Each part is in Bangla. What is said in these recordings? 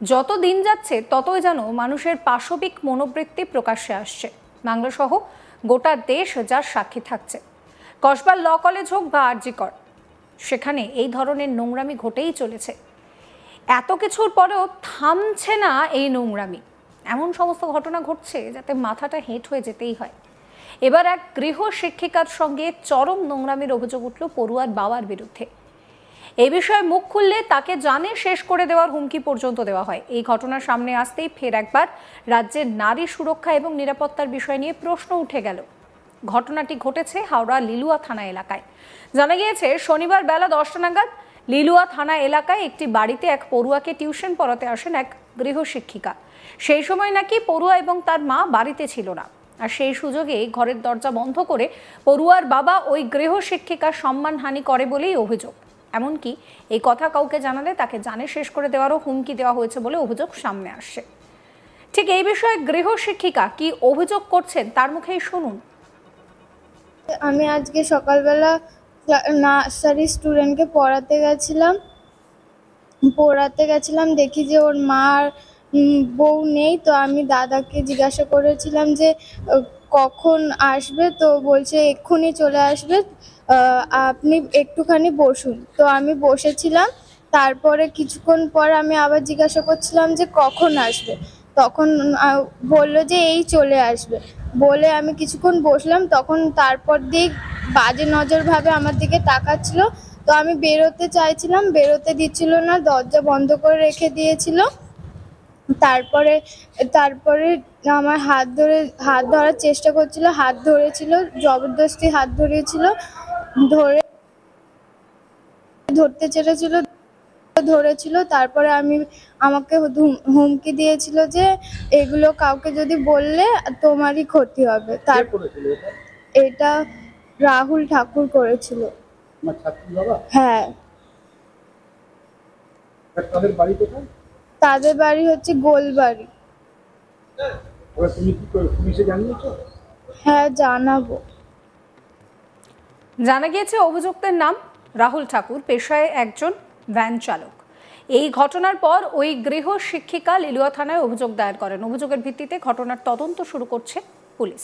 যত দিন যাচ্ছে ততই যেন মানুষের পাশবিক মনোবৃত্তি প্রকাশ্যে আসছে। বাংলা সহ গোটা দেশ যার সাক্ষী থাকছে। কসবার ল কলেজ হোক বা আরজি কর, সেখানে এই ধরনের নোংরামি ঘটেই চলেছে। এত কিছুর পরেও থামছে না এই নোংরামি। এমন সমস্ত ঘটনা ঘটছে যাতে মাথাটা হেঁট হয়ে যেতেই হয়। এবার এক গৃহ শিক্ষিকার সঙ্গে চরম নোংরামির অভিযোগ উঠল পড়ুয়ার বাবার বিরুদ্ধে। এই বিষয়ে মুখ খুললে তাকে জানে শেষ করে দেওয়ার হুমকি পর্যন্ত দেওয়া হয়। এই ঘটনার সামনে আসতেই ফের একবার রাজ্যের নারী সুরক্ষা এবং নিরাপত্তার বিষয় নিয়ে প্রশ্ন উঠে গেল। ঘটনাটি ঘটেছে হাওড়া লিলুয়া থানা এলাকায়। জানা গিয়েছে শনিবার বেলা 10টা নাগাদ লিলুয়া থানা এলাকায় একটি বাড়িতে এক পড়ুয়াকে টিউশন পড়াতে আসেন এক গৃহশিক্ষিকা। সেই সময় নাকি পড়ুয়া এবং তার মা বাড়িতে ছিল না, আর সেই সুযোগে ঘরের দরজা বন্ধ করে পড়ুয়ার বাবা ওই গৃহশিক্ষিকার সম্মানহানি করে বলেই অভিযোগ। এমনকি এই কথা কাউকে জানালে তাকে জানে শেষ করে দেওয়ারও হুমকি দেওয়া হয়েছে বলে অভিযোগ সামনে আসছে। ঠিক এই বিষয়ে গৃহশিক্ষিকা কি অভিযোগ করছেন তার মুখেই শুনুন। আমি আজকে সকালবেলা নার্সারি স্টুডেন্টকে পড়াতে গেছিলাম, দেখি যে ওর মার বউ নেই। তো আমি দাদাকে জিজ্ঞাসা করেছিলাম যে কখন আসবে, তো বলছে এক্ষুনি চলে আসবে, আপনি একটুখানি বসুন। তো আমি বসেছিলাম। তারপরে কিছুক্ষণ পর আমি আবার জিজ্ঞাসা করছিলাম যে কখন আসবে, তখন বললো যে এই চলে আসবে। বলে আমি কিছুক্ষণ বসলাম, তখন তারপর দিয়ে বাজে নজরভাবে আমার দিকে তাকাচ্ছিল। তো আমি বেরোতে চাইছিলাম, বেরোতে দিচ্ছিল না, দরজা বন্ধ করে রেখে দিয়েছিল। তারপরে তারপরে আমার হাত ধরার চেষ্টা করছিল, হাত ধরেছিল, জবরদস্তি হাত ধরেছিল। তারপরে আমাকে হুমকি দিয়েছিল যে এগুলো কাউকে যদি বললে তোমারই ক্ষতি হবে। এটা রাহুল ঠাকুর করেছিল। হ্যাঁ। তাদের বাড়ি হচ্ছে গোলবাড়ি। হ্যাঁ, জানাবো। জানা গিয়েছে অভিযুক্তের নাম রাহুল ঠাকুর, পেশায় একজন ভ্যান চালক। এই ঘটনার পর ওই গৃহ শিক্ষিকা লিলুয়া থানায় অভিযোগ দায়ের করেন। অভিযোগের ভিত্তিতে ঘটনার তদন্ত শুরু করছে পুলিশ।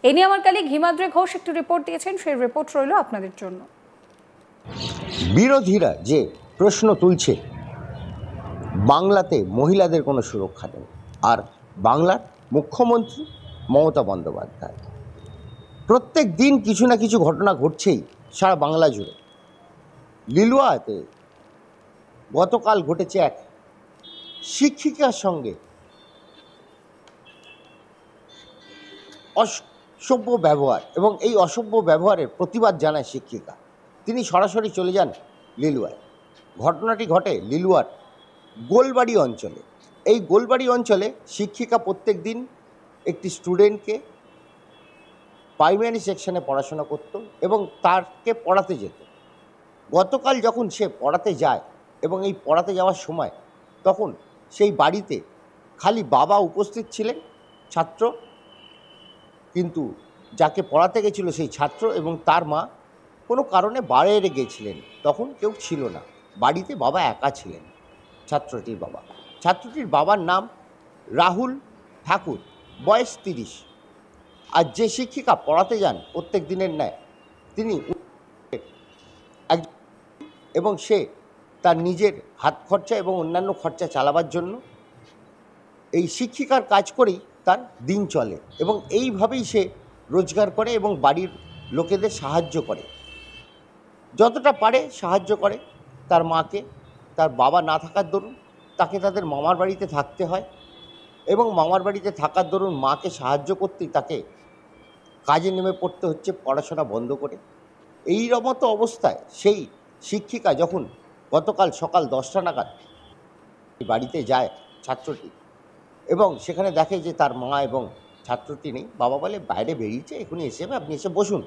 এ নিয়ে আমার কালিগ হিমাদ্রি ঘোষ একটি রিপোর্ট দিয়েছেন, সেই রিপোর্ট রইল আপনাদের জন্য। বিরোধীরা যে প্রশ্ন তুলছে বাংলাতে মহিলাদের কোনো সুরক্ষা নেই, আর বাংলার মুখ্যমন্ত্রী মমতা বন্দ্যোপাধ্যায় প্রত্যেক দিন কিছু না কিছু ঘটনা ঘটছেই সারা বাংলা জুড়ে। লিলুয়াতে গতকাল ঘটেছে এক শিক্ষিকার সঙ্গে অসভ্য ব্যবহার, এবং এই অসভ্য ব্যবহারের প্রতিবাদ জানায় শিক্ষিকা। তিনি সরাসরি চলে যান লিলুয়ায়। ঘটনাটি ঘটে লিলুয়ার গোলবাড়ি অঞ্চলে। এই গোলবাড়ি অঞ্চলে শিক্ষিকা প্রত্যেক দিন একটি স্টুডেন্টকে প্রাইমারি সেকশনে পড়াশোনা করত এবং তাকে পড়াতে যেত। গতকাল যখন সে পড়াতে যায় এবং এই পড়াতে যাওয়ার সময় তখন সেই বাড়িতে খালি বাবা উপস্থিত ছিলেন, ছাত্র, কিন্তু যাকে পড়াতে গেছিল সেই ছাত্র এবং তার মা কোনো কারণে বাইরে গিয়েছিলেন, তখন কেউ ছিল না বাড়িতে, বাবা একা ছিলেন। ছাত্রটির বাবার নাম রাহুল ঠাকুর, বয়স 30। আর যে শিক্ষিকা পড়াতে যান প্রত্যেক দিনের ন্যায়, তিনি এবং সে তার নিজের হাত খরচা এবং অন্যান্য খরচা চালাবার জন্য এই শিক্ষিকার কাজ করেই তার দিন চলে এবং এইভাবেই সে রোজগার করে এবং বাড়ির লোকেদের সাহায্য করে, যতটা পারে সাহায্য করে তার মাকে। তার বাবা না থাকার দরুন তাকে তাদের মামার বাড়িতে থাকতে হয় এবং মামার বাড়িতে থাকার দরুন মাকে সাহায্য করতেই তাকে কাজে নেমে পড়তে হচ্ছে পড়াশোনা বন্ধ করে। এই মতো অবস্থায় সেই শিক্ষিকা যখন গতকাল সকাল 10টা নাগাদ বাড়িতে যায় ছাত্রটি এবং সেখানে দেখে যে তার মা এবং ছাত্রটি নেই, বাবা বলে বাইরে বেরিয়েছে, এখনই এসে আপনি এসে বসুন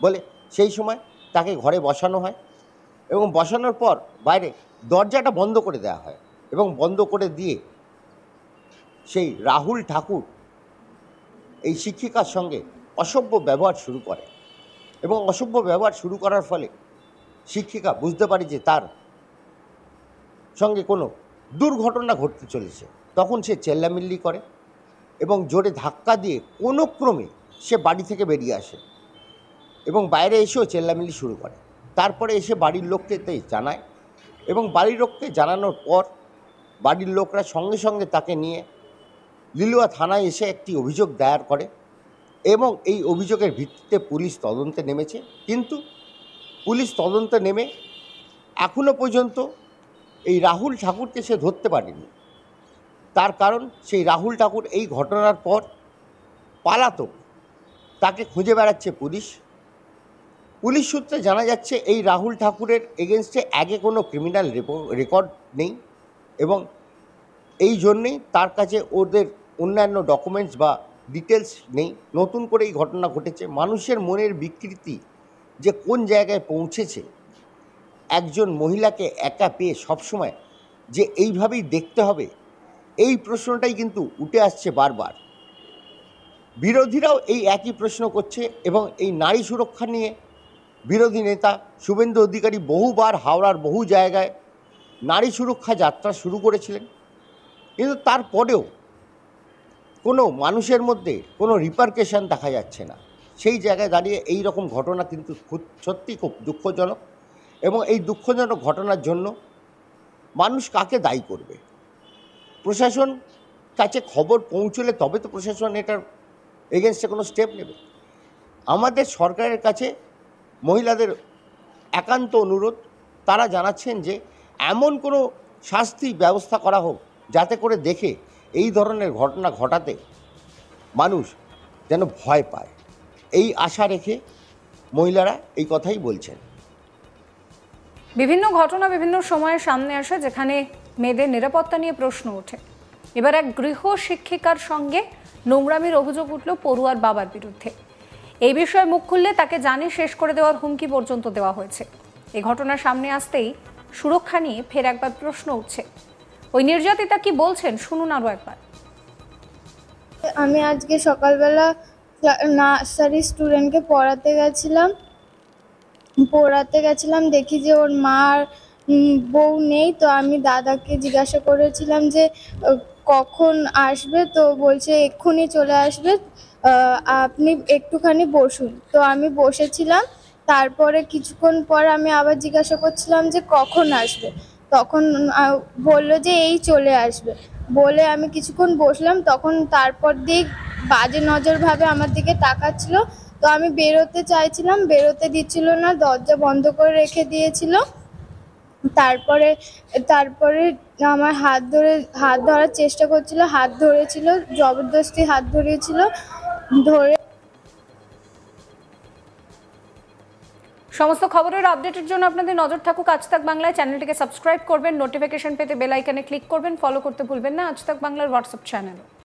বলে সেই সময় তাকে ঘরে বসানো হয় এবং বসানোর পর বাইরে দরজাটা বন্ধ করে দেওয়া হয় এবং বন্ধ করে দিয়ে সেই রাহুল ঠাকুর এই শিক্ষিকার সঙ্গে অসভ্য ব্যবহার শুরু করে এবং অসভ্য ব্যবহার শুরু করার ফলে শিক্ষিকা বুঝতে পারে যে তার সঙ্গে কোনো দুর্ঘটনা ঘটতে চলেছে, তখন সে চেল্লামিল্লি করে এবং জোরে ধাক্কা দিয়ে কোনো ক্রমে সে বাড়ি থেকে বেরিয়ে আসে এবং বাইরে এসেও চেল্লামিল্লি শুরু করে। তারপরে এসে বাড়ির লোককে জানায় এবং বাড়ির লোককে জানানোর পর বাড়ির লোকরা সঙ্গে সঙ্গে তাকে নিয়ে লিলুয়া থানায় এসে একটি অভিযোগ দায়ের করে এবং এই অভিযোগের ভিত্তিতে পুলিশ তদন্তে নেমেছে। কিন্তু পুলিশ তদন্তে নেমে এখনও পর্যন্ত এই রাহুল ঠাকুরকে সে ধরতে পারেনি। তার কারণ সেই রাহুল ঠাকুর এই ঘটনার পর পালাতক, তাকে খুঁজে বেড়াচ্ছে পুলিশ। পুলিশ সূত্রে জানা যাচ্ছে এই রাহুল ঠাকুরের এগেনস্টে আগে কোনো ক্রিমিনাল রেকর্ড নেই এবং এই জন্যেই তার কাছে ওদের অন্যান্য ডকুমেন্টস বা ডিটেলস নেই। নতুন করে এই ঘটনা ঘটেছে। মানুষের মনের বিকৃতি যে কোন জায়গায় পৌঁছেছে, একজন মহিলাকে একা পেয়ে সবসময় যে এইভাবেই দেখতে হবে, এই প্রশ্নটাই কিন্তু উঠে আসছে বারবার। বিরোধীরাও এই একই প্রশ্ন করছে এবং এই নারী সুরক্ষা নিয়ে বিরোধী নেতা শুভেন্দু অধিকারী বহুবার হাওড়ার বহু জায়গায় নারী সুরক্ষা যাত্রা শুরু করেছিলেন, কিন্তু তারপরেও কোনো মানুষের মধ্যে কোনো রিপারকেশন দেখা যাচ্ছে না। সেই জায়গায় দাঁড়িয়ে এই রকম ঘটনা কিন্তু সত্যি খুব দুঃখজনক এবং এই দুঃখজনক ঘটনার জন্য মানুষ কাকে দায়ী করবে? প্রশাসন কাছে খবর পৌঁছলে তবে তো প্রশাসন এটার এগেনস্টে কোনো স্টেপ নেবে। আমাদের সরকারের কাছে মহিলাদের একান্ত অনুরোধ, তারা জানাচ্ছেন যে এমন কোনো শাস্তি ব্যবস্থা করা হোক যাতে করে দেখে এই ধরনের ঘটনা ঘটাতে মানুষ যেন ভয় পায়। এই আশা রেখে মহিলারা এই কথাই বলছেন। বিভিন্ন ঘটনা বিভিন্ন সময়ে সামনে আসে যেখানে মেয়েদের নিরাপত্তা নিয়ে প্রশ্ন ওঠে। এবার এক গৃহ শিক্ষিকার সঙ্গে নোংরামির অভিযোগ উঠল পড়ুয়ার বাবার বিরুদ্ধে। এই বিষয়ে মুখ খুললে তাকে জানিয়ে শেষ করে দেওয়ার হুমকি পর্যন্ত দেওয়া হয়েছে। এই ঘটনা সামনে আসতেই সুরক্ষা নিয়ে ফের একবার প্রশ্ন উঠছে। ওই নির্যাতিতা কি বলছেন শুনুন আরও একবার। আমি আজকে সকালবেলা নার্সারি স্টুডেন্টকে পড়াতে গেছিলাম, দেখি যে ওর মার বউ নেই। তো আমি দাদাকে জিজ্ঞাসা করেছিলাম যে কখন আসবে, তো বলছে এক্ষুনি চলে আসবে, আপনি একটুখানি বসুন। তো আমি বসেছিলাম। তারপরে কিছুক্ষণ পর আমি আবার জিজ্ঞাসা করছিলাম যে কখন আসবে, তখন বললো যে এই চলে আসবে। বলে আমি কিছুক্ষণ বসলাম, তখন তারপর দিক বাজে নজরভাবে আমার দিকে তাকাচ্ছিল। তো আমি বেরোতে চাইছিলাম, বেরোতে দিচ্ছিল না, দরজা বন্ধ করে রেখে দিয়েছিল। তারপরে আমার হাত ধরার চেষ্টা করছিল, হাত ধরেছিল, জবরদস্তি হাত ধরেছিল। ধরে সমস্ত খবরের আপডেটের জন্য আপনাদের নজর থাকুক আজ তাক বাংলায়। চ্যানেলটিকে সাবস্ক্রাইব করবেন, নোটিফিকেশন পেতে বেল আইকনে ক্লিক করবেন, ফলো করতে ভুলবেন না আজ তাক বাংলার হোয়াটসঅ্যাপ চ্যানেলও।